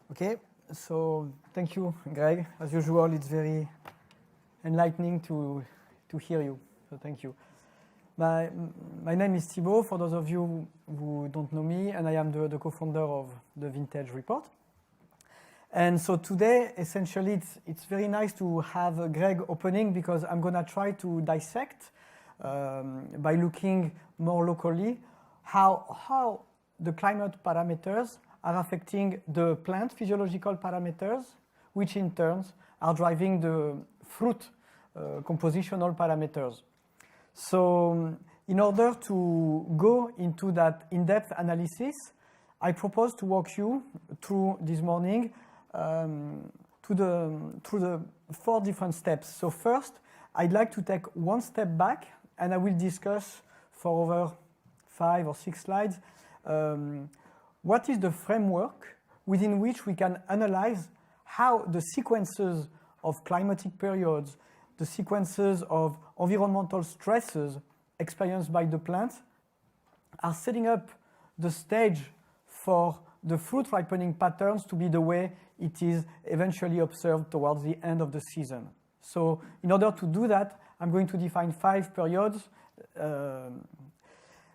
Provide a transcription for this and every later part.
Okay, so thank you, Greg. As usual, it's very enlightening to hear you, so thank you. My name is Thibaut, for those of you who don't know me, and I am the co-founder of the Vintage Report. And so today, essentially, it's very nice to have Greg opening because I'm going to try to dissect, by looking more locally, how the climate parameters are affecting the plant physiological parameters, which in turn are driving the fruit compositional parameters. So in order to go into that in-depth analysis, I propose to walk you through this morning through the 4 different steps. So first, I'd like to take one step back, and I will discuss for over 5 or 6 slides what is the framework within which we can analyze how the sequences of climatic periods, the sequences of environmental stresses experienced by the plant are setting up the stage for the fruit ripening patterns to be the way it is eventually observed towards the end of the season. So in order to do that, I'm going to define 5 periods,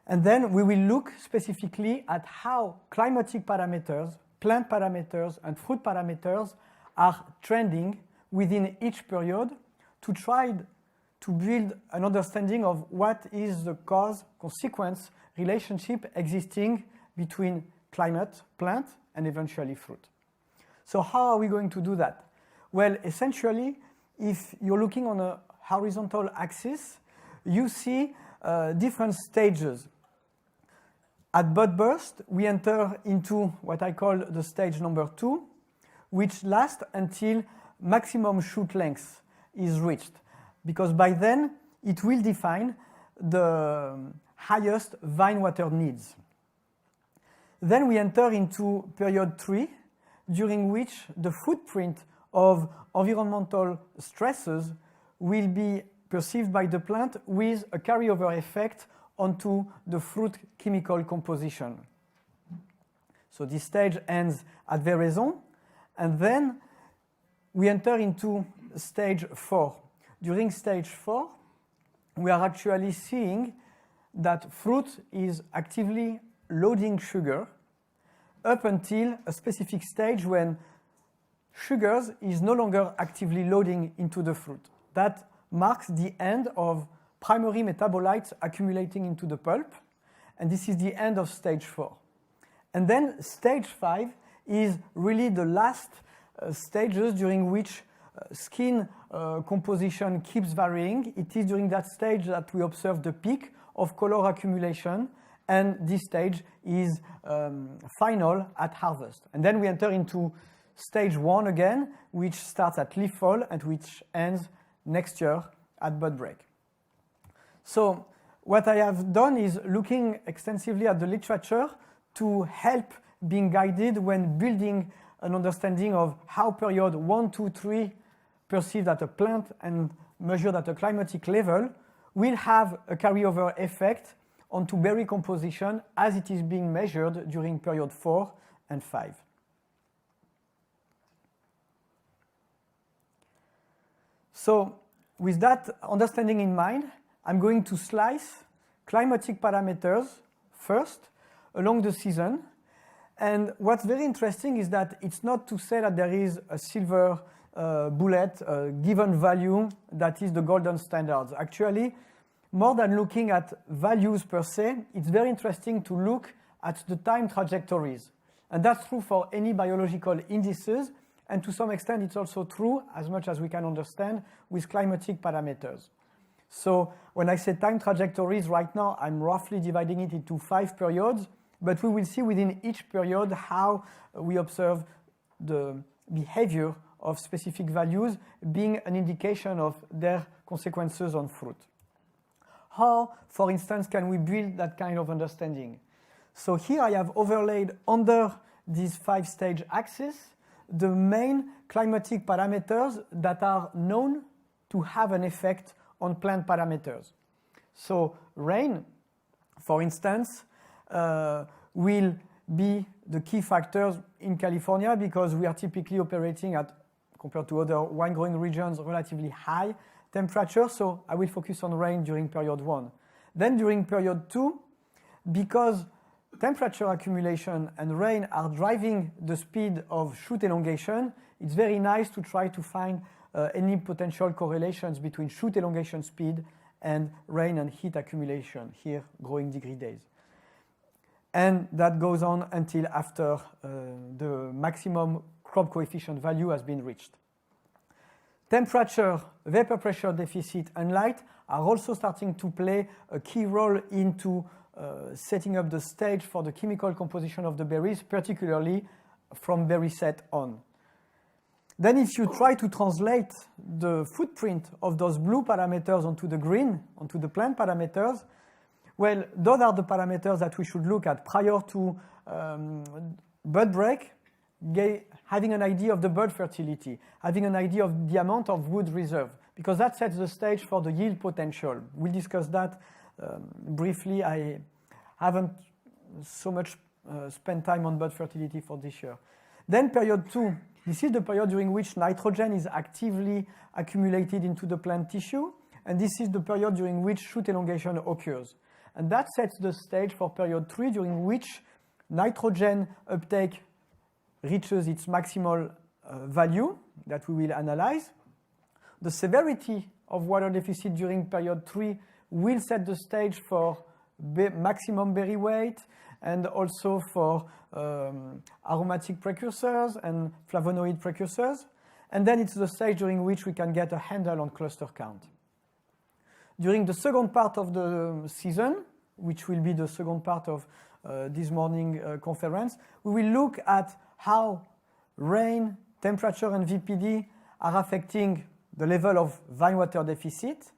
and then we will look specifically at how climatic parameters, plant parameters, and fruit parameters are trending within each period to try to build an understanding of what is the cause-consequence relationship existing between climate, plant, and eventually fruit. So how are we going to do that? Well, essentially, if you're looking on a horizontal axis, you see different stages. At bud burst, we enter into what I call the stage number 2, which lasts until maximum shoot length is reached, because by then it will define the highest vine water needs. Then we enter into period 3, during which the footprint of environmental stresses will be perceived by the plant with a carryover effect onto the fruit chemical composition. So this stage ends at veraison, and then we enter into stage 4. During stage 4, we are actually seeing that fruit is actively loading sugar up until a specific stage when sugars is no longer actively loading into the fruit. That marks the end of primary metabolites accumulating into the pulp, and this is the end of stage 4. And then stage 5 is really the last stages during which skin composition keeps varying. It is during that stage that we observe the peak of color accumulation, and this stage is final at harvest. And then we enter into stage 1 again, which starts at leaf fall and which ends next year at bud break. So what I have done is looking extensively at the literature to help being guided when building an understanding of how period 1, 2, 3 perceived at a plant and measured at a climatic level will have a carryover effect onto berry composition as it is being measured during period 4 and 5. So with that understanding in mind, I'm going to slice climatic parameters first along the season. And what's very interesting is that it's not to say that there is a silver bullet, given value that is the golden standards. Actually, more than looking at values per se, it's very interesting to look at the time trajectories. And that's true for any biological indices. And to some extent, it's also true, as much as we can understand, with climatic parameters. So when I say time trajectories right now, I'm roughly dividing it into 5 periods, but we will see within each period how we observe the behavior of specific values being an indication of their consequences on fruit. How, for instance, can we build that kind of understanding? So here I have overlaid under this 5-stage axis the main climatic parameters that are known to have an effect on plant parameters. So rain, for instance, will be the key factors in California because we are typically operating at, compared to other wine-growing regions, relatively high temperature. So I will focus on rain during period 1. Then during period 2, because temperature accumulation and rain are driving the speed of shoot elongation, it's very nice to try to find any potential correlations between shoot elongation speed and rain and heat accumulation, here growing degree days. And that goes on until after the maximum crop coefficient value has been reached. Temperature, vapor pressure deficit, and light are also starting to play a key role into setting up the stage for the chemical composition of the berries, particularly from berry set on. Then if you try to translate the footprint of those blue parameters onto the green, onto the plant parameters, well, those are the parameters that we should look at prior to bud break, having an idea of the bud fertility, having an idea of the amount of wood reserve, because that sets the stage for the yield potential. We'll discuss that briefly. I haven't so much spent time on bud fertility for this year. Then period 2, this is the period during which nitrogen is actively accumulated into the plant tissue, and this is the period during which shoot elongation occurs. And that sets the stage for period 3, during which nitrogen uptake reaches its maximal value that we will analyze. The severity of water deficit during period 3 will set the stage for maximum berry weight and also for aromatic precursors and flavonoid precursors. And then it's the stage during which we can get a handle on cluster count. During the second part of the season, which will be the second part of this morning conference, we will look at how rain, temperature, and VPD are affecting the level of vine water deficit,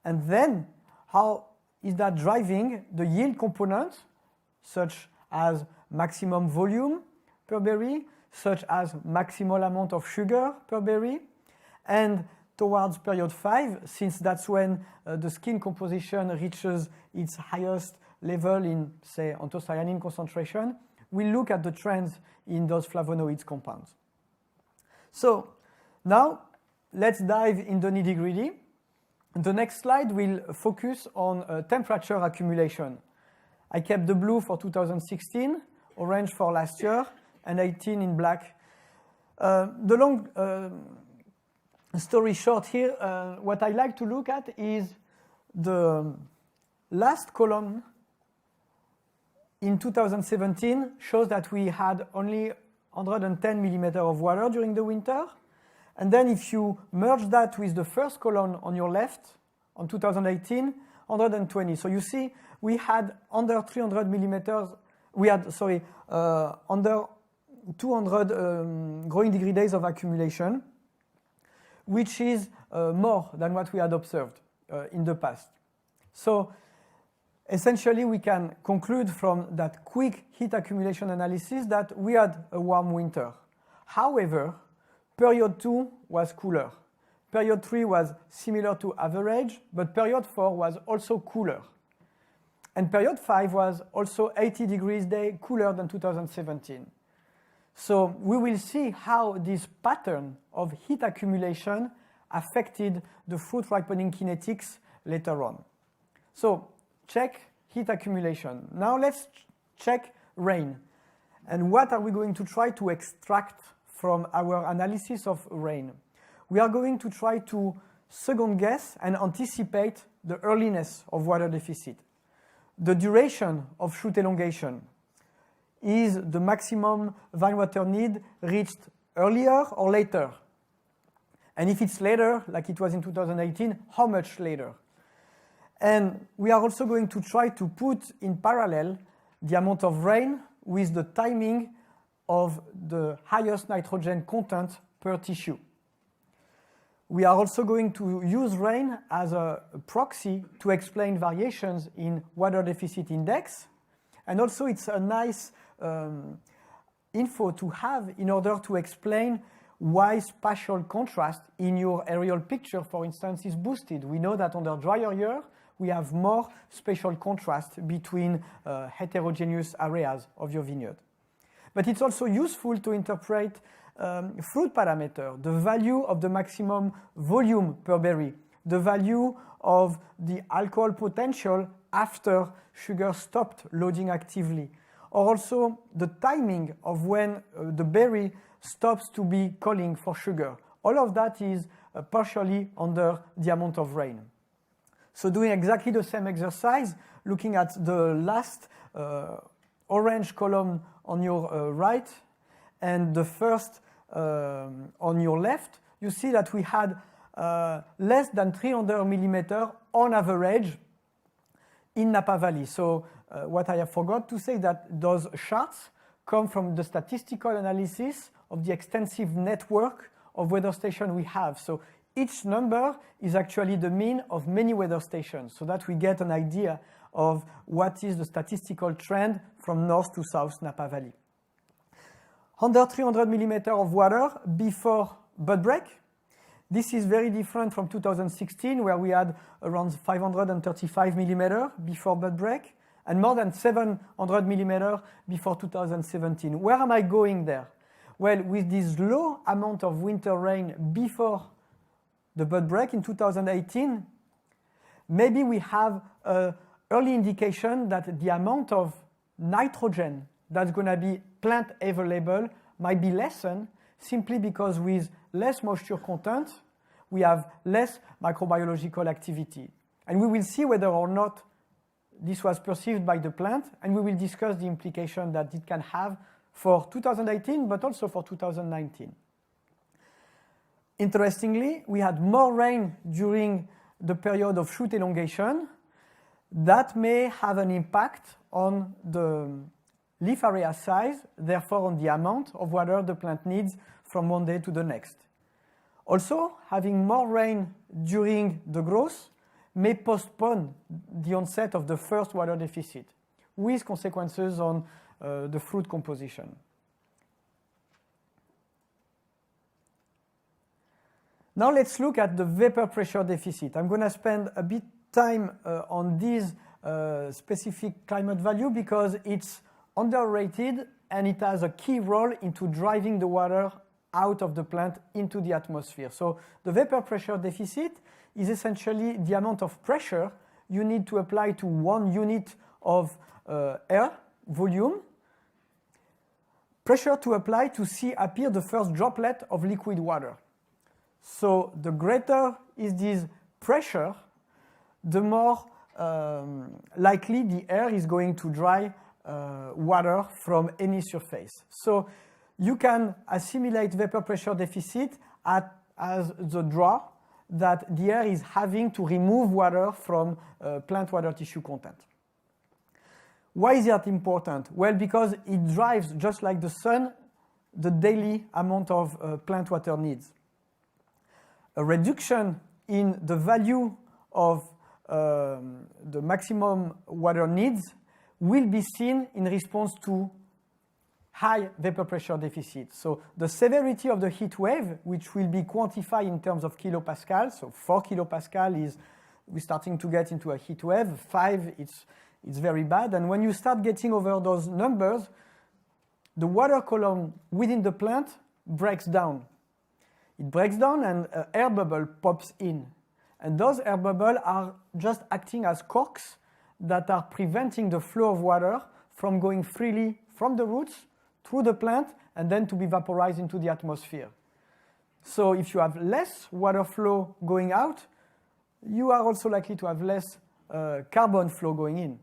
and then how is that driving the yield component, such as maximum volume per berry, such as maximal amount of sugar per berry, and towards period 5, since that's when the skin composition reaches its highest level in, say, anthocyanin concentration, we look at the trends in those flavonoids compounds. So now let's dive in the nitty-gritty. The next slide will focus on temperature accumulation. I kept the blue for 2016, orange for last year, and 18 in black. The long story short here, what I like to look at is the last column in 2017 shows that we had only 110 millimeters of water during the winter. And then if you merge that with the first column on your left, on 2018, 120. So you see we had under 300 millimeters, we had, sorry, under 200 growing degree days of accumulation, which is more than what we had observed in the past. So essentially, we can conclude from that quick heat accumulation analysis that we had a warm winter. However, period 2 was cooler. Period 3 was similar to average, but period 4 was also cooler. And period 5 was also 80 degrees day cooler than 2017. So we will see how this pattern of heat accumulation affected the fruit ripening kinetics later on. So check heat accumulation. Now let's check rain. And what are we going to try to extract from our analysis of rain? We are going to try to second guess and anticipate the earliness of water deficit. The duration of shoot elongation. Is the maximum vine water need reached earlier or later? And if it's later, like it was in 2018, how much later? And we are also going to try to put in parallel the amount of rain with the timing of the highest nitrogen content per tissue. We are also going to use rain as a proxy to explain variations in water deficit index. And also it's a nice info to have in order to explain why spatial contrast in your aerial picture, for instance, is boosted. We know that under drier year, we have more spatial contrast between heterogeneous areas of your vineyard. But it's also useful to interpret fruit parameter, the value of the maximum volume per berry, the value of the alcohol potential after sugar stopped loading actively, or also the timing of when the berry stops to be calling for sugar. All of that is partially under the amount of rain. So doing exactly the same exercise, looking at the last orange column on your right and the first on your left, you see that we had less than 300 millimeter on average in Napa Valley. So what I have forgot to say that those charts come from the statistical analysis of the extensive network of weather stations we have. So each number is actually the mean of many weather stations, so that we get an idea of what is the statistical trend from north to south Napa Valley. Under 300 millimeter of water before bud break. This is very different from 2016, where we had around 535 millimeter before bud break, and more than 700 millimeter before 2017. Where am I going there? Well, with this low amount of winter rain before the bud break in 2018, maybe we have an early indication that the amount of nitrogen that's going to be plant available might be lessened, simply because with less moisture content, we have less microbiological activity. And we will see whether or not this was perceived by the plant, and we will discuss the implication that it can have for 2018, but also for 2019. Interestingly, we had more rain during the period of shoot elongation. That may have an impact on the leaf area size, therefore on the amount of water the plant needs from one day to the next. Also, having more rain during the growth may postpone the onset of the first water deficit, with consequences on the fruit composition. Now let's look at the vapor pressure deficit. I'm going to spend a bit time on this specific climate value because it's underrated and it has a key role into driving the water out of the plant into the atmosphere. So the vapor pressure deficit is essentially the amount of pressure you need to apply to 1 unit of air volume, pressure to apply to see appear the first droplet of liquid water. So the greater is this pressure, the more likely the air is going to dry water from any surface. So you can assimilate vapor pressure deficit as the draw that the air is having to remove water from plant water tissue content. Why is that important? Well, because it drives, just like the sun, the daily amount of plant water needs. A reduction in the value of the maximum water needs will be seen in response to high vapor pressure deficit. So the severity of the heat wave, which will be quantified in terms of kilopascal, so 4 kilopascal is, we're starting to get into a heat wave, 5 it's very bad, and when you start getting over those numbers, the water column within the plant breaks down. It breaks down and an air bubble pops in. And those air bubbles are just acting as corks that are preventing the flow of water from going freely from the roots through the plant and then to be vaporized into the atmosphere. So if you have less water flow going out, you are also likely to have less carbon flow going in,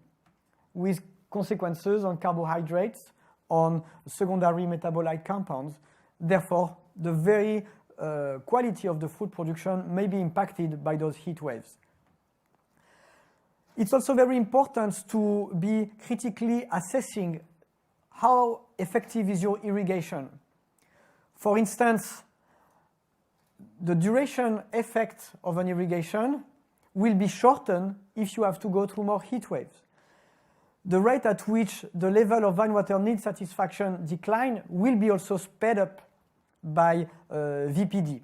with consequences on carbohydrates, on secondary metabolite compounds. Therefore, the very quality of the food production may be impacted by those heat waves. It's also very important to be critically assessing how effective is your irrigation. For instance, the duration effect of an irrigation will be shortened if you have to go through more heat waves. The rate at which the level of vine water need satisfaction decline will be also sped up by VPD.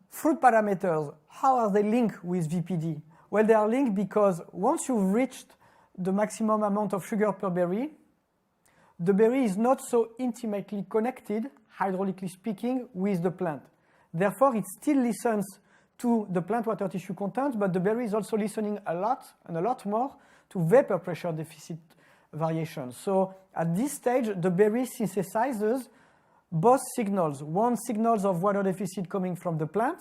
Fruit parameters, how are they linked with VPD? Well, they are linked because once you've reached the maximum amount of sugar per berry, the berry is not so intimately connected, hydraulically speaking, with the plant. Therefore, it still listens to the plant water tissue content, but the berry is also listening a lot and a lot more to vapor pressure deficit variation. So at this stage, the berry synthesizes both signals. One signal of water deficit coming from the plant,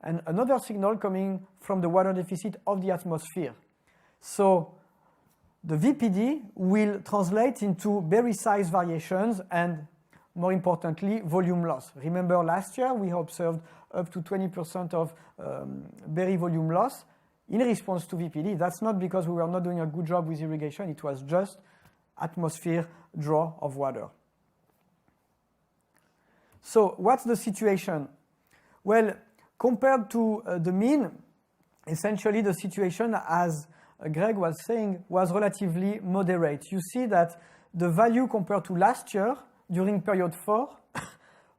and another signal coming from the water deficit of the atmosphere. So the VPD will translate into berry size variations and, more importantly, volume loss. Remember last year we observed up to 20% of berry volume loss in response to VPD. That's not because we were not doing a good job with irrigation, it was just atmosphere draw of water. So what's the situation? Well, compared to the mean, essentially the situation, as Greg was saying, was relatively moderate. You see that the value compared to last year during period 4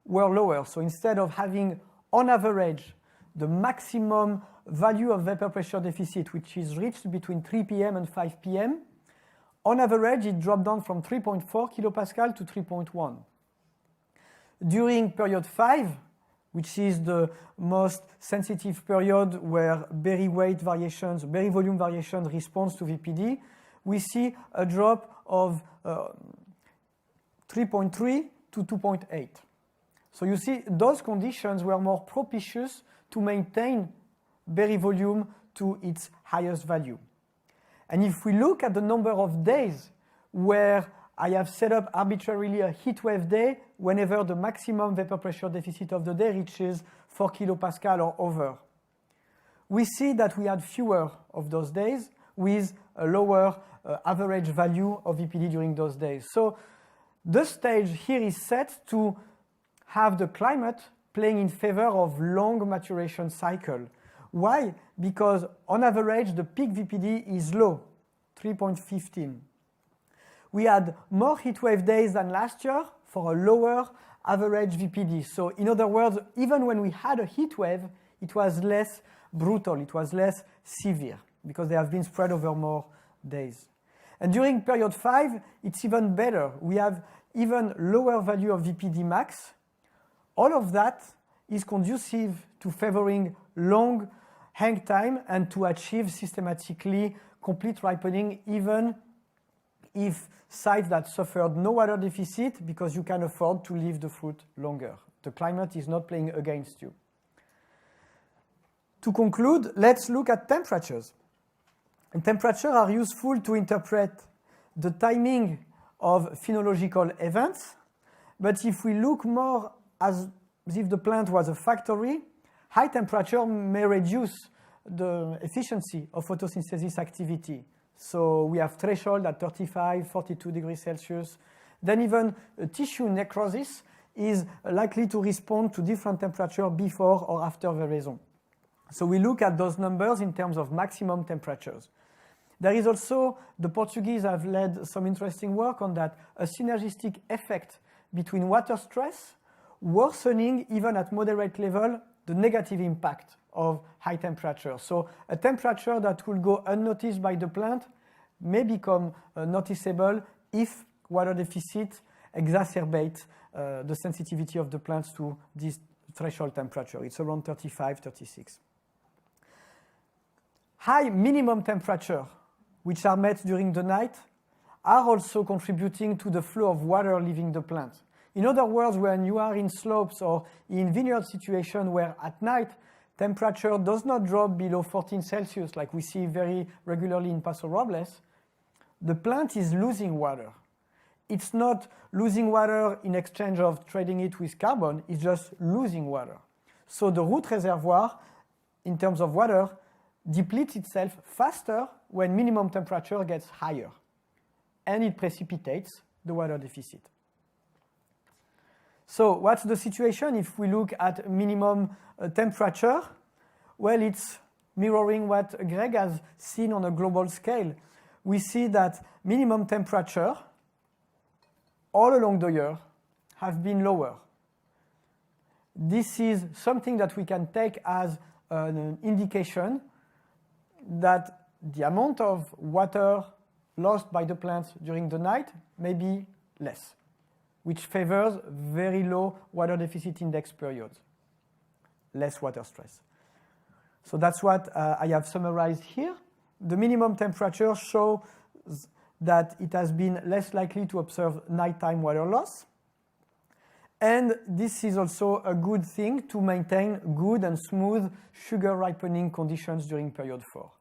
were lower. So instead of having, on average, the maximum value of vapor pressure deficit, which is reached between 3 p.m. and 5 p.m., on average, it dropped down from 3.4 kilopascal to 3.1. During period 5, which is the most sensitive period where berry weight variations, berry volume variations responds to VPD, we see a drop of 3.3 to 2.8. So you see those conditions were more propitious to maintain berry volume to its highest value. And if we look at the number of days where I have set up arbitrarily a heat wave day whenever the maximum vapor pressure deficit of the day reaches 4 kilopascal or over, we see that we had fewer of those days with a lower average value of VPD during those days. So the stage here is set to have the climate playing in favor of long maturation cycle. Why? Because on average, the peak VPD is low, 3.15. We had more heat wave days than last year for a lower average VPD. So in other words, even when we had a heat wave, it was less brutal, it was less severe because they have been spread over more days. And during period 5, it's even better. We have even lower value of VPD max. All of that is conducive to favoring long hang time and to achieve systematically complete ripening, even if sites that suffered no water deficit, because you can afford to leave the fruit longer. The climate is not playing against you. To conclude, let's look at temperatures. And temperatures are useful to interpret the timing of phenological events, but if we look more as if the plant was a factory, high temperature may reduce the efficiency of photosynthesis activity. So we have threshold at 35, 42 degrees Celsius. Then even tissue necrosis is likely to respond to different temperature before or after veraison. So we look at those numbers in terms of maximum temperatures. There is also, the Portuguese have led some interesting work on that, a synergistic effect between water stress, worsening even at moderate level the negative impact of high temperature. So a temperature that will go unnoticed by the plant may become noticeable if water deficit exacerbates the sensitivity of the plants to this threshold temperature. It's around 35, 36. High minimum temperature, which are met during the night, are also contributing to the flow of water leaving the plant. In other words, when you are in slopes or in vineyard situation where at night temperature does not drop below 14 Celsius like we see very regularly in Paso Robles, the plant is losing water. It's not losing water in exchange of trading it with carbon, it's just losing water. So the root reservoir, in terms of water, depletes itself faster when minimum temperature gets higher, and it precipitates the water deficit. So what's the situation if we look at minimum temperature? Well, it's mirroring what Greg has seen on a global scale. We see that minimum temperature all along the year have been lower. This is something that we can take as an indication that the amount of water lost by the plants during the night may be less, which favors very low water deficit index periods, less water stress. So that's what I have summarized here. The minimum temperature shows that it has been less likely to observe nighttime water loss. And this is also a good thing to maintain good and smooth sugar ripening conditions during period 4.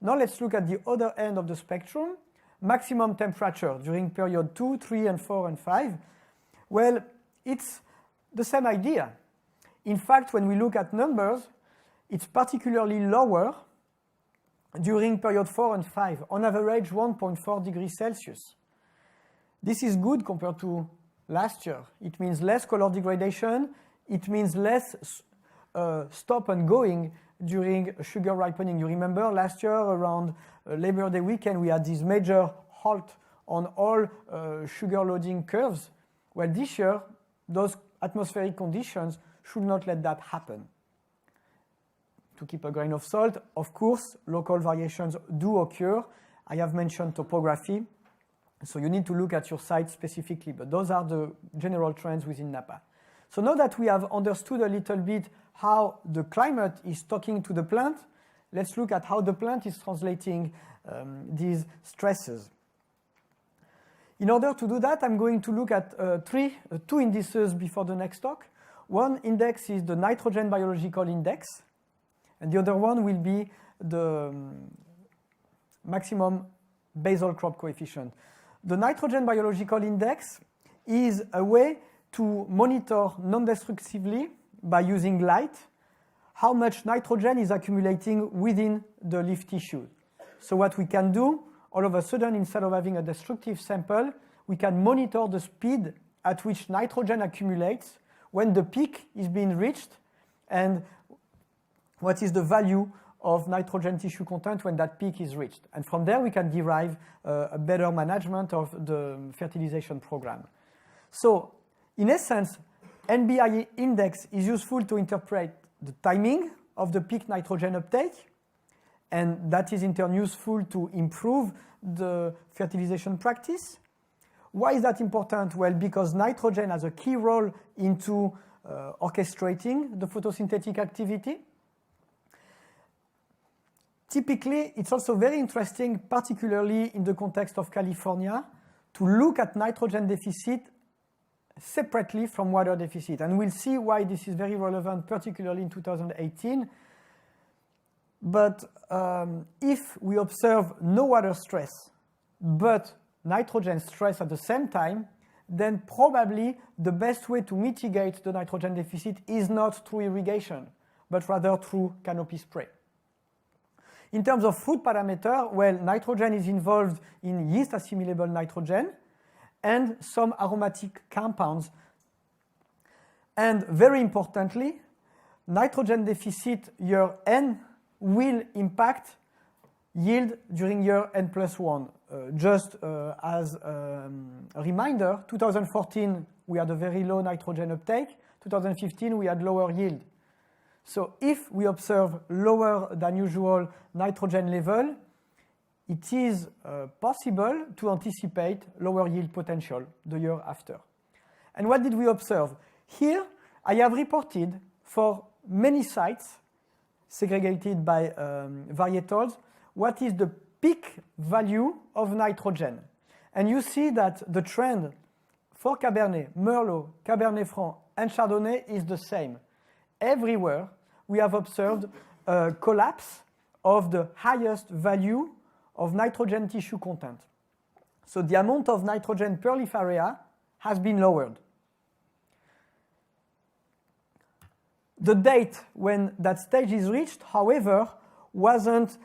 Now let's look at the other end of the spectrum, maximum temperature during period 2, 3, and 4, and 5. Well, it's the same idea. In fact, when we look at numbers, it's particularly lower during period 4 and 5, on average 1.4 degrees Celsius. This is good compared to last year. It means less color degradation. It means less stop and going during sugar ripening. You remember last year around Labor Day weekend, we had this major halt on all sugar loading curves. Well, this year, those atmospheric conditions should not let that happen. To keep a grain of salt, of course, local variations do occur. I have mentioned topography. So you need to look at your site specifically, but those are the general trends within Napa. So now that we have understood a little bit how the climate is talking to the plant, let's look at how the plant is translating these stresses. In order to do that, I'm going to look at two indices before the next talk. One index is the nitrogen biological index, and the other one will be the maximum basal crop coefficient. The nitrogen biological index is a way to monitor non-destructively by using light how much nitrogen is accumulating within the leaf tissue. So what we can do, all of a sudden, instead of having a destructive sample, we can monitor the speed at which nitrogen accumulates, when the peak is being reached, and what is the value of nitrogen tissue content when that peak is reached. And from there, we can derive a better management of the fertilization program. So, in essence, NBI index is useful to interpret the timing of the peak nitrogen uptake, and that is in turn useful to improve the fertilization practice. Why is that important? Well, because nitrogen has a key role into orchestrating the photosynthetic activity. Typically, it's also very interesting, particularly in the context of California, to look at nitrogen deficit separately from water deficit. And we'll see why this is very relevant, particularly in 2018. But if we observe no water stress, but nitrogen stress at the same time, then probably the best way to mitigate the nitrogen deficit is not through irrigation, but rather through canopy spray. In terms of fruit parameter, well, nitrogen is involved in yeast assimilable nitrogen and some aromatic compounds. And very importantly, nitrogen deficit year N will impact yield during year N+1. Just as a reminder, 2014 we had a very low nitrogen uptake, 2015 we had lower yield. So if we observe lower than usual nitrogen level, it is possible to anticipate lower yield potential the year after. And what did we observe? Here I have reported for many sites segregated by varietals what is the peak value of nitrogen. And you see that the trend for Cabernet, Merlot, Cabernet Franc, and Chardonnay is the same. Everywhere we have observed a collapse of the highest value of nitrogen tissue content. So the amount of nitrogen per leaf area has been lowered. The date when that stage is reached, however, wasn't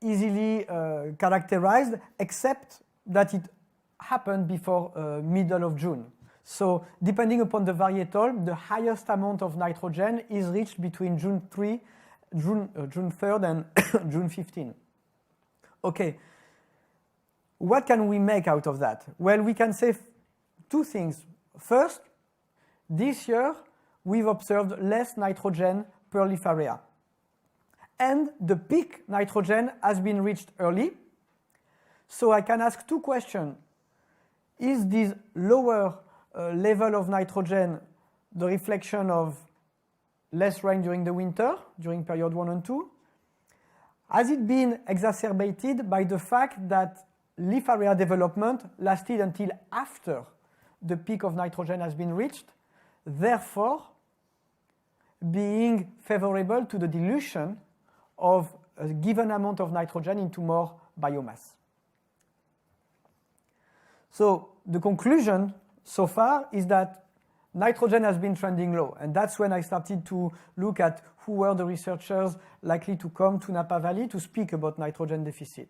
easily characterized, except that it happened before middle of June. So depending upon the varietal, the highest amount of nitrogen is reached between June 3rd and June 15. Okay, what can we make out of that? Well, we can say two things. First, this year we've observed less nitrogen per leaf area. And the peak nitrogen has been reached early. So I can ask two questions. Is this lower level of nitrogen the reflection of less rain during the winter, during period 1 and 2? Has it been exacerbated by the fact that leaf area development lasted until after the peak of nitrogen has been reached, therefore being favorable to the dilution of a given amount of nitrogen into more biomass? So the conclusion so far is that nitrogen has been trending low, and that's when I started to look at who were the researchers likely to come to Napa Valley to speak about nitrogen deficit.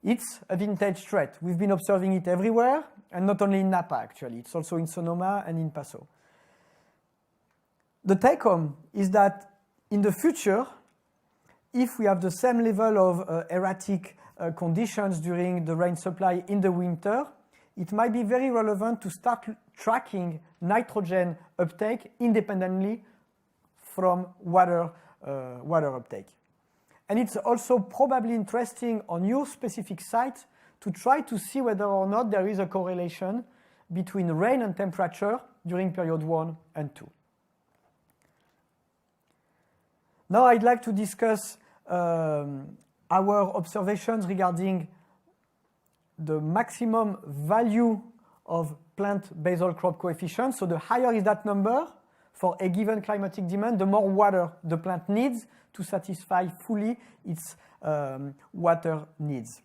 It's a vintage threat. We've been observing it everywhere, and not only in Napa, actually. It's also in Sonoma and in Paso. The take-home is that in the future, if we have the same level of erratic conditions during the rain supply in the winter, it might be very relevant to start tracking nitrogen uptake independently from water uptake. And it's also probably interesting on your specific site to try to see whether or not there is a correlation between rain and temperature during period 1 and 2. Now I'd like to discuss our observations regarding the maximum value of plant basal crop coefficient. So the higher is that number for a given climatic demand, the more water the plant needs to satisfy fully its water needs.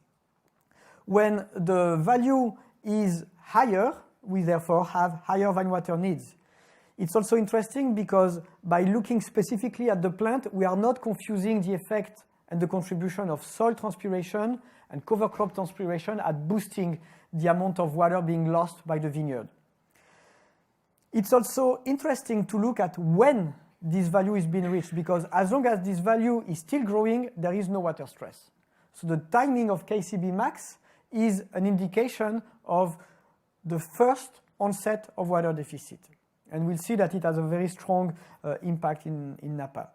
When the value is higher, we therefore have higher vine water needs. It's also interesting because by looking specifically at the plant, we are not confusing the effect and the contribution of soil transpiration and cover crop transpiration at boosting the amount of water being lost by the vineyard. It's also interesting to look at when this value is being reached, because as long as this value is still growing, there is no water stress. So the timing of KCB max is an indication of the first onset of water deficit. And we'll see that it has a very strong impact in Napa.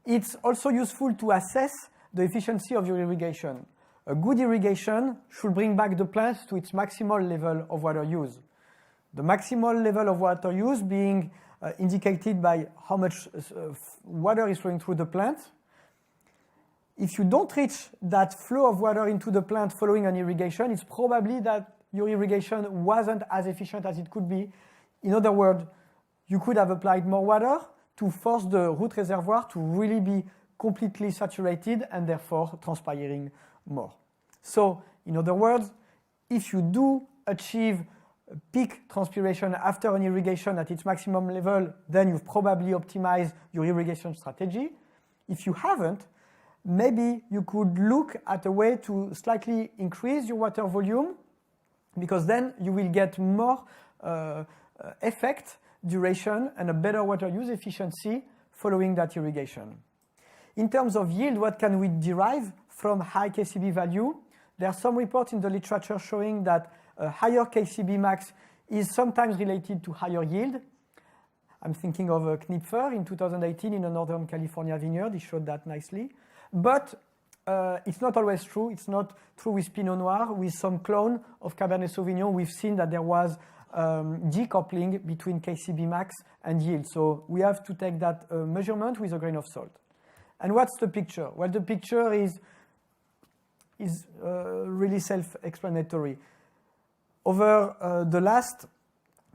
It's also useful to assess the efficiency of your irrigation. A good irrigation should bring back the plant to its maximal level of water use. The maximal level of water use being indicated by how much water is flowing through the plant. If you don't reach that flow of water into the plant following an irrigation, it's probably that your irrigation wasn't as efficient as it could be. In other words, you could have applied more water to force the root reservoir to really be completely saturated and therefore transpiring more. So, in other words, if you do achieve peak transpiration after an irrigation at its maximum level, then you've probably optimized your irrigation strategy. If you haven't, maybe you could look at a way to slightly increase your water volume, because then you will get more effect, duration, and a better water use efficiency following that irrigation. In terms of yield, what can we derive from high KCB value? There are some reports in the literature showing that a higher KCB max is sometimes related to higher yield. I'm thinking of Knipfer in 2018 in a Northern California vineyard. He showed that nicely. But it's not always true. It's not true with Pinot Noir. With some clone of Cabernet Sauvignon, we've seen that there was decoupling between KCB max and yield. So we have to take that measurement with a grain of salt. And what's the picture? Well, the picture is really self-explanatory. Over the last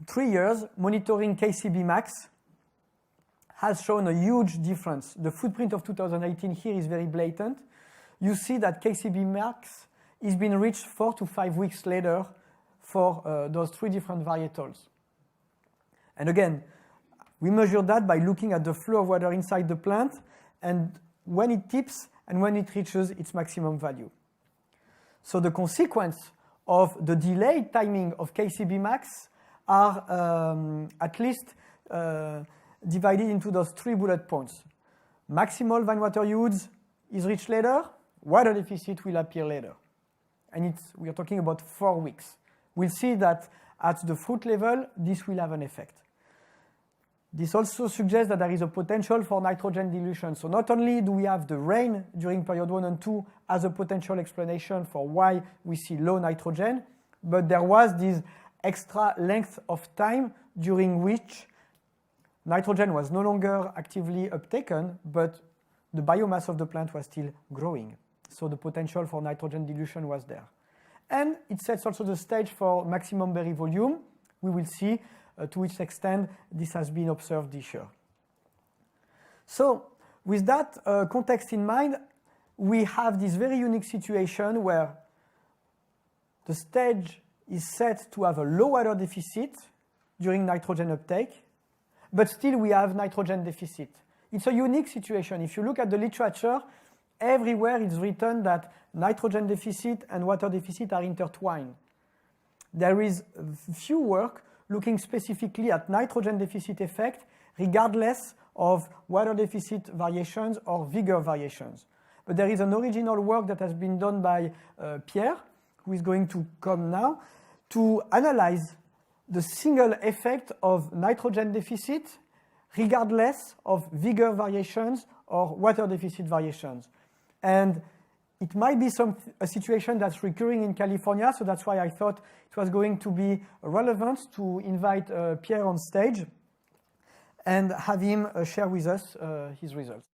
3 years, monitoring KCB max has shown a huge difference. The footprint of 2018 here is very blatant. You see that KCB max is being reached 4 to 5 weeks later for those 3 different varietals. And again, we measure that by looking at the flow of water inside the plant and when it tips and when it reaches its maximum value. So the consequence of the delayed timing of KCB max are at least divided into those 3 bullet points. Maximal vine water use is reached later, water deficit will appear later. And we are talking about 4 weeks. We'll see that at the fruit level, this will have an effect. This also suggests that there is a potential for nitrogen dilution. So not only do we have the rain during period 1 and 2 as a potential explanation for why we see low nitrogen, but there was this extra length of time during which nitrogen was no longer actively uptaken, but the biomass of the plant was still growing. So the potential for nitrogen dilution was there. And it sets also the stage for maximum berry volume. We will see to which extent this has been observed this year. So with that context in mind, we have this very unique situation where the stage is set to have a low water deficit during nitrogen uptake, but still we have nitrogen deficit. It's a unique situation. If you look at the literature, everywhere it's written that nitrogen deficit and water deficit are intertwined. There is few work looking specifically at nitrogen deficit effect regardless of water deficit variations or vigor variations. But there is an original work that has been done by Pierre, who is going to come now, to analyze the single effect of nitrogen deficit regardless of vigor variations or water deficit variations. And it might be a situation that's recurring in California, so that's why I thought it was going to be relevant to invite Pierre on stage and have him share with us his results.